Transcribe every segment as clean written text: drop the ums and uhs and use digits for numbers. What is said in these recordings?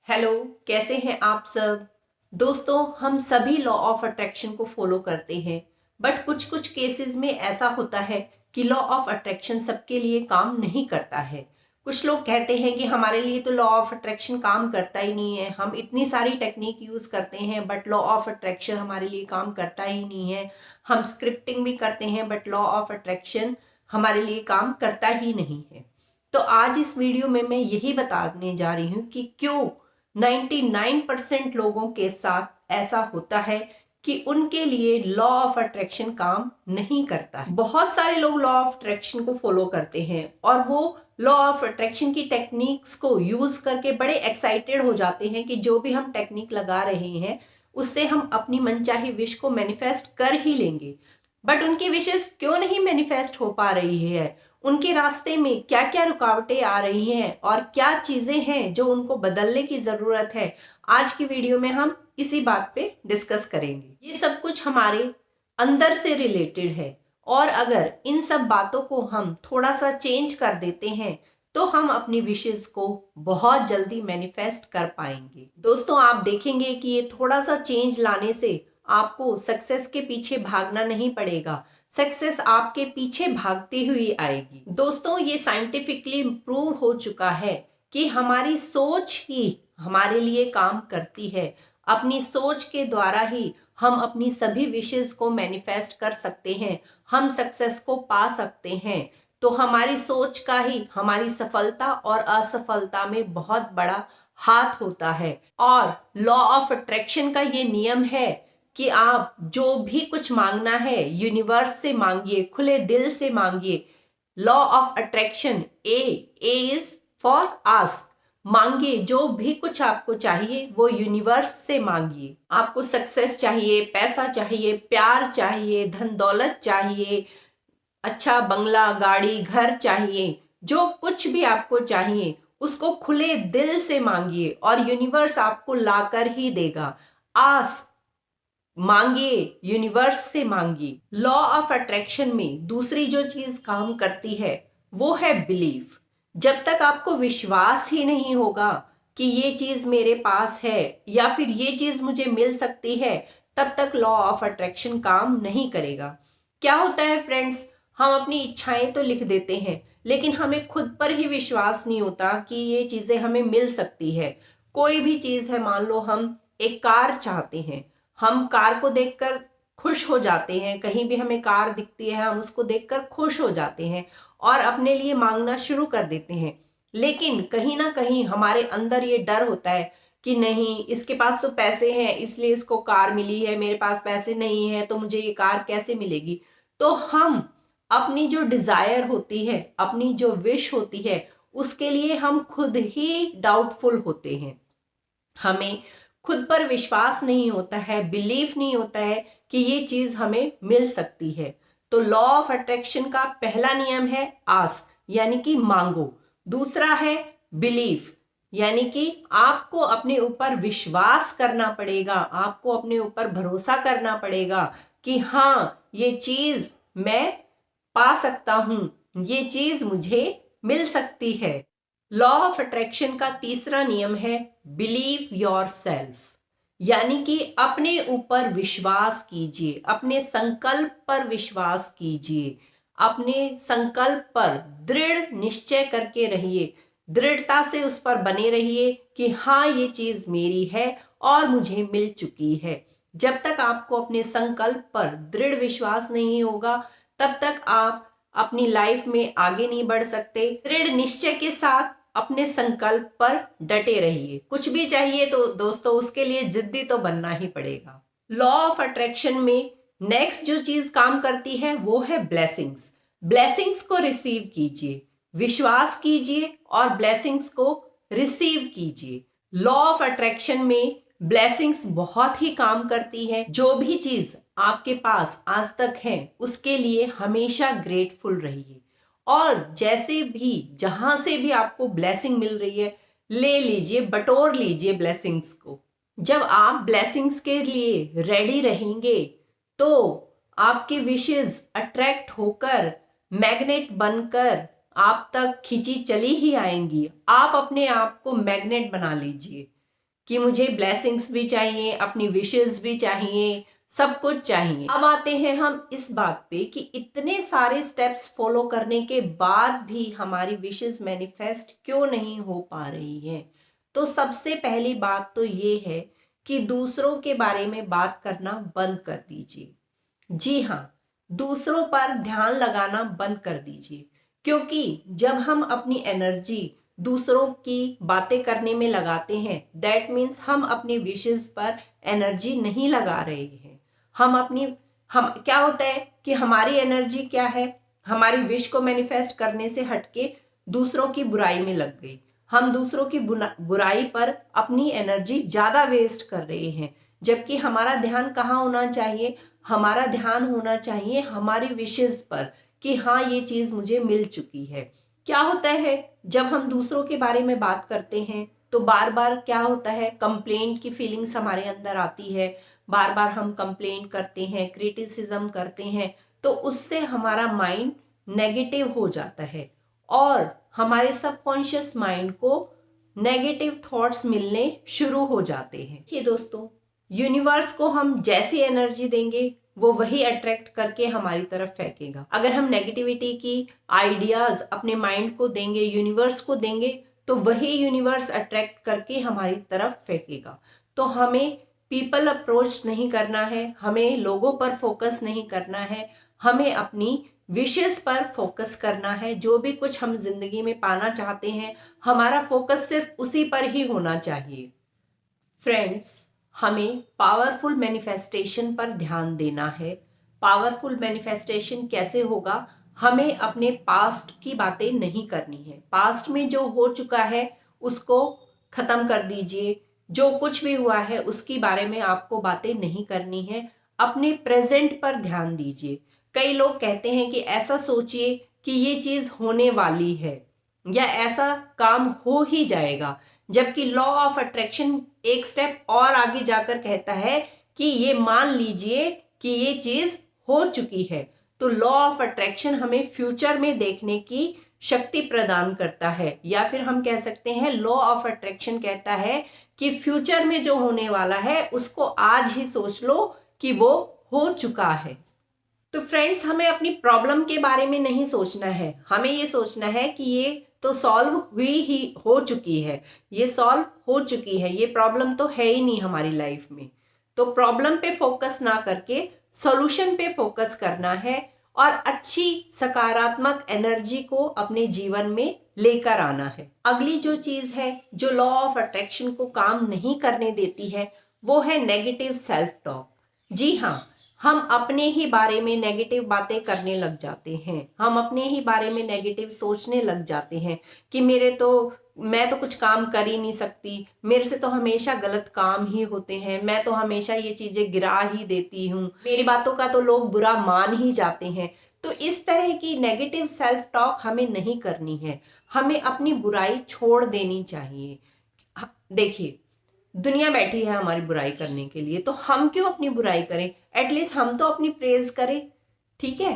Hello, कैसे हैं आप सब। दोस्तों, हम सभी लॉ ऑफ अट्रैक्शन को फॉलो करते हैं, बट कुछ कुछ केसेस में ऐसा होता है कि लॉ ऑफ अट्रैक्शन सबके लिए काम नहीं करता है। कुछ लोग कहते हैं कि हमारे लिए तो लॉ ऑफ अट्रैक्शन काम करता ही नहीं है, हम इतनी सारी टेक्निक यूज करते हैं बट लॉ ऑफ अट्रैक्शन हमारे लिए काम करता ही नहीं है। हम स्क्रिप्टिंग भी करते हैं बट लॉ ऑफ अट्रैक्शन हमारे लिए काम करता ही नहीं है। तो आज इस वीडियो में मैं यही बताने जा रही हूँ कि क्यों 99% लोगों के साथ ऐसा होता है कि उनके लिए लॉ ऑफ अट्रैक्शन काम नहीं करता है। बहुत सारे लोग लॉ ऑफ अट्रैक्शन को फॉलो करते हैं और वो लॉ ऑफ अट्रैक्शन की टेक्निक्स को यूज करके बड़े एक्साइटेड हो जाते हैं कि जो भी हम टेक्निक लगा रहे हैं उससे हम अपनी मनचाही विश को मैनिफेस्ट कर ही लेंगे। बट उनकी विशेस क्यों नहीं मैनिफेस्ट हो पा रही है, उनके रास्ते में क्या क्या रुकावटें आ रही हैं और क्या चीजें हैं जो उनको बदलने की जरूरत है, आज की वीडियो में हम इसी बात पे डिस्कस करेंगे। ये सब कुछ हमारे अंदर से रिलेटेड है और अगर इन सब बातों को हम थोड़ा सा चेंज कर देते हैं तो हम अपनी विशेस को बहुत जल्दी मैनिफेस्ट कर पाएंगे। दोस्तों, आप देखेंगे कि ये थोड़ा सा चेंज लाने से आपको सक्सेस के पीछे भागना नहीं पड़ेगा, सक्सेस आपके पीछे भागती हुई आएगी। दोस्तों, ये साइंटिफिकली प्रूव हो चुका है कि हमारी सोच ही हमारे लिए काम करती है। अपनी सोच के द्वारा ही हम अपनी सभी विशेस को मैनिफेस्ट कर सकते हैं, हम सक्सेस को पा सकते हैं। तो हमारी सोच का ही हमारी सफलता और असफलता में बहुत बड़ा हाथ होता है। और लॉ ऑफ अट्रैक्शन का ये नियम है कि आप जो भी कुछ मांगना है यूनिवर्स से मांगिए, खुले दिल से मांगिए। Law of attraction A is for ask. मांगिए, जो भी कुछ आपको चाहिए वो यूनिवर्स से मांगिए। आपको सक्सेस चाहिए, पैसा चाहिए, प्यार चाहिए, धन दौलत चाहिए, अच्छा बंगला, गाड़ी, घर चाहिए, जो कुछ भी आपको चाहिए उसको खुले दिल से मांगिए और यूनिवर्स आपको लाकर ही देगा। आस्क, मांगिए, यूनिवर्स से मांगिए। लॉ ऑफ अट्रैक्शन में दूसरी जो चीज काम करती है वो है बिलीफ। जब तक आपको विश्वास ही नहीं होगा कि ये चीज मेरे पास है या फिर ये चीज मुझे मिल सकती है, तब तक लॉ ऑफ अट्रैक्शन काम नहीं करेगा। क्या होता है फ्रेंड्स, हम अपनी इच्छाएं तो लिख देते हैं लेकिन हमें खुद पर ही विश्वास नहीं होता कि ये चीजें हमें मिल सकती है। कोई भी चीज है, मान लो हम एक कार चाहते हैं, हम कार को देखकर खुश हो जाते हैं, कहीं भी हमें कार दिखती है हम उसको देखकर खुश हो जाते हैं और अपने लिए मांगना शुरू कर देते हैं। लेकिन कहीं ना कहीं हमारे अंदर ये डर होता है कि नहीं, इसके पास तो पैसे हैं इसलिए इसको कार मिली है, मेरे पास पैसे नहीं है तो मुझे ये कार कैसे मिलेगी। तो हम अपनी जो डिजायर होती है, अपनी जो विश होती है, उसके लिए हम खुद ही डाउटफुल होते हैं। हमें खुद पर विश्वास नहीं होता है, बिलीफ नहीं होता है कि ये चीज हमें मिल सकती है। तो लॉ ऑफ अट्रैक्शन का पहला नियम है आस्क, यानी कि मांगो। दूसरा है बिलीफ, यानी कि आपको अपने ऊपर विश्वास करना पड़ेगा, आपको अपने ऊपर भरोसा करना पड़ेगा कि हाँ, ये चीज मैं पा सकता हूं, ये चीज मुझे मिल सकती है। लॉ ऑफ अट्रैक्शन का तीसरा नियम है बिलीव योर सेल्फ, यानी कि अपने ऊपर विश्वास कीजिए, अपने संकल्प पर विश्वास कीजिए, अपने संकल्प पर दृढ़ निश्चय करके रहिए, दृढ़ता से उस पर बने रहिए कि हाँ, ये चीज मेरी है और मुझे मिल चुकी है। जब तक आपको अपने संकल्प पर दृढ़ विश्वास नहीं होगा तब तक आप अपनी लाइफ में आगे नहीं बढ़ सकते। दृढ़ निश्चय के साथ अपने संकल्प पर डटे रहिए। कुछ भी चाहिए तो दोस्तों उसके लिए जिद्दी तो बनना ही पड़ेगा। लॉ ऑफ अट्रैक्शन में नेक्स्ट जो चीज काम करती है वो है ब्लेसिंग्स। ब्लेसिंग्स को रिसीव कीजिए, विश्वास कीजिए और ब्लेसिंग्स को रिसीव कीजिए। लॉ ऑफ अट्रैक्शन में ब्लेसिंग्स बहुत ही काम करती है। जो भी चीज आपके पास आज तक है उसके लिए हमेशा ग्रेटफुल रहिए और जैसे भी जहां से भी आपको ब्लेसिंग मिल रही है ले लीजिए, बटोर लीजिए ब्लेसिंग्स को। जब आप ब्लेसिंग्स के लिए रेडी रहेंगे तो आपकी विशेस अट्रैक्ट होकर मैग्नेट बनकर आप तक खींची चली ही आएंगी। आप अपने आप को मैग्नेट बना लीजिए। कि मुझे ब्लेसिंग्स भी चाहिए, अपनी विशेस भी चाहिए, सब कुछ चाहिए। अब आते हैं हम इस बात पे कि इतने सारे स्टेप्स फॉलो करने के बाद भी हमारी विशेस मैनिफेस्ट क्यों नहीं हो पा रही है। तो सबसे पहली बात तो ये है कि दूसरों के बारे में बात करना बंद कर दीजिए। जी हाँ, दूसरों पर ध्यान लगाना बंद कर दीजिए, क्योंकि जब हम अपनी एनर्जी दूसरों की बातें करने में लगाते हैं, दैट मीन्स हम अपनी विशेस पर एनर्जी नहीं लगा रहे हैं। हम क्या होता है कि हमारी एनर्जी क्या है, हमारी विश को मैनिफेस्ट करने से हटके दूसरों की बुराई में लग गई। हम दूसरों की बुराई पर अपनी एनर्जी ज्यादा वेस्ट कर रहे हैं, जबकि हमारा ध्यान कहाँ होना चाहिए, हमारा ध्यान होना चाहिए हमारी विशेस पर कि हाँ ये चीज मुझे मिल चुकी है। क्या होता है जब हम दूसरों के बारे में बात करते हैं तो बार बार क्या होता है, कंप्लेंट की फीलिंग्स हमारे अंदर आती है, बार बार हम कंप्लेंट करते हैं, क्रिटिसिज्म करते हैं, तो उससे हमारा माइंड नेगेटिव हो जाता है और हमारे सबकॉन्शियस माइंड को नेगेटिव थॉट्स मिलने शुरू हो जाते हैं। ये दोस्तों, यूनिवर्स को हम जैसी एनर्जी देंगे वो वही अट्रैक्ट करके हमारी तरफ फेंकेगा। अगर हम नेगेटिविटी की आइडियाज अपने माइंड को देंगे, यूनिवर्स को देंगे, तो वही यूनिवर्स अट्रैक्ट करके हमारी तरफ फेंकेगा। तो हमें पीपल अप्रोच नहीं करना है, हमें लोगों पर फोकस नहीं करना है, हमें अपनी विशेस पर फोकस करना है। जो भी कुछ हम जिंदगी में पाना चाहते हैं, हमारा फोकस सिर्फ उसी पर ही होना चाहिए। फ्रेंड्स, हमें पावरफुल मैनिफेस्टेशन पर ध्यान देना है। पावरफुल मैनिफेस्टेशन कैसे होगा, हमें अपने पास्ट की बातें नहीं करनी है। पास्ट में जो हो चुका है उसको खत्म कर दीजिए, जो कुछ भी हुआ है उसके बारे में आपको बातें नहीं करनी है। अपने प्रेजेंट पर ध्यान दीजिए। कई लोग कहते हैं कि ऐसा सोचिए कि ये चीज होने वाली है या ऐसा काम हो ही जाएगा, जबकि लॉ ऑफ अट्रैक्शन एक स्टेप और आगे जाकर कहता है कि ये मान लीजिए कि ये चीज हो चुकी है। तो लॉ ऑफ अट्रैक्शन हमें फ्यूचर में देखने की शक्ति प्रदान करता है, या फिर हम कह सकते हैं लॉ ऑफ अट्रैक्शन कहता है कि फ्यूचर में जो होने वाला है उसको आज ही सोच लो कि वो हो चुका है। तो फ्रेंड्स, हमें अपनी प्रॉब्लम के बारे में नहीं सोचना है, हमें ये सोचना है कि ये तो सॉल्व हुई ही हो चुकी है, ये सॉल्व हो चुकी है, ये प्रॉब्लम तो है ही नहीं हमारी लाइफ में। तो प्रॉब्लम पे फोकस ना करके सॉल्यूशन पे फोकस करना है और अच्छी सकारात्मक एनर्जी को अपने जीवन में लेकर आना है। अगली जो चीज है जो लॉ ऑफ अट्रैक्शन को काम नहीं करने देती है, वो है नेगेटिव सेल्फ टॉक। जी हाँ, हम अपने ही बारे में नेगेटिव बातें करने लग जाते हैं, हम अपने ही बारे में नेगेटिव सोचने लग जाते हैं कि मैं तो कुछ काम कर ही नहीं सकती, मेरे से तो हमेशा गलत काम ही होते हैं, मैं तो हमेशा ये चीजें गिरा ही देती हूँ, मेरी बातों का तो लोग बुरा मान ही जाते हैं। तो इस तरह की नेगेटिव सेल्फ टॉक हमें नहीं करनी है, हमें अपनी बुराई छोड़ देनी चाहिए। देखिए, दुनिया बैठी है हमारी बुराई करने के लिए, तो हम क्यों अपनी बुराई करें, एटलीस्ट हम तो अपनी प्रेज करें। ठीक है,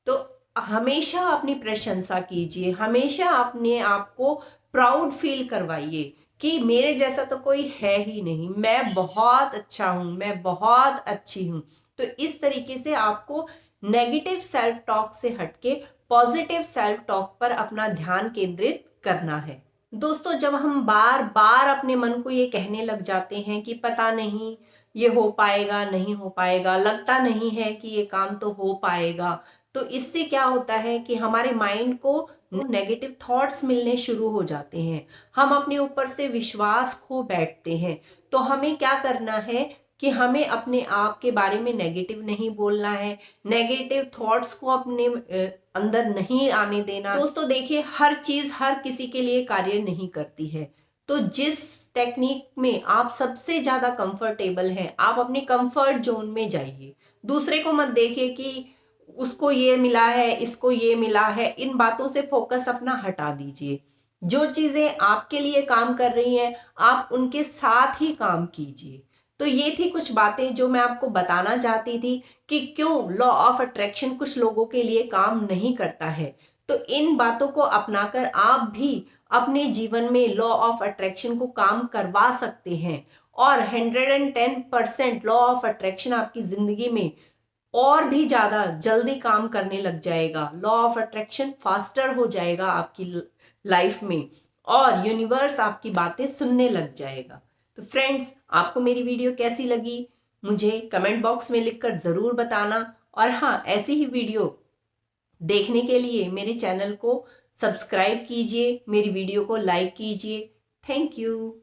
तो हमेशा अपनी प्रशंसा कीजिए, हमेशा अपने आप को प्राउड फील करवाइए कि मेरे जैसा तो कोई है ही नहीं, मैं बहुत अच्छा हूं, मैं बहुत अच्छी हूं। तो इस तरीके से आपको नेगेटिव सेल्फ टॉक से हटके पॉजिटिव सेल्फ टॉक पर अपना ध्यान केंद्रित करना है। दोस्तों, जब हम बार बार अपने मन को ये कहने लग जाते हैं कि पता नहीं ये हो पाएगा नहीं हो पाएगा, लगता नहीं है कि ये काम तो हो पाएगा, तो इससे क्या होता है कि हमारे माइंड को नेगेटिव थॉट्स मिलने शुरू हो जाते हैं, हम अपने ऊपर से विश्वास खो बैठते हैं। तो हमें क्या करना है कि हमें अपने आप के बारे में नेगेटिव नहीं बोलना है, नेगेटिव थॉट्स को अपने अंदर नहीं आने देना। दोस्तों देखिए, हर चीज हर किसी के लिए कार्य नहीं करती है, तो जिस टेक्निक में आप सबसे ज्यादा कंफर्टेबल हैं, आप अपने कंफर्ट जोन में जाइए। दूसरे को मत देखिए कि उसको ये मिला है, इसको ये मिला है, इन बातों से फोकस अपना हटा दीजिए। जो चीजें आपके लिए काम कर रही हैं, आप उनके साथ ही काम कीजिए। तो ये थी कुछ बातें जो मैं आपको बताना चाहती थी कि क्यों लॉ ऑफ अट्रैक्शन कुछ लोगों के लिए काम नहीं करता है। तो इन बातों को अपनाकर आप भी अपने जीवन में लॉ ऑफ अट्रैक्शन को काम करवा सकते हैं और 110% लॉ ऑफ अट्रैक्शन आपकी जिंदगी में और भी ज्यादा जल्दी काम करने लग जाएगा। लॉ ऑफ अट्रैक्शन फास्टर हो जाएगा आपकी लाइफ में और यूनिवर्स आपकी बातें सुनने लग जाएगा। तो फ्रेंड्स, आपको मेरी वीडियो कैसी लगी मुझे कमेंट बॉक्स में लिखकर जरूर बताना। और हाँ, ऐसी ही वीडियो देखने के लिए मेरे चैनल को सब्सक्राइब कीजिए, मेरी वीडियो को लाइक कीजिए। Thank you.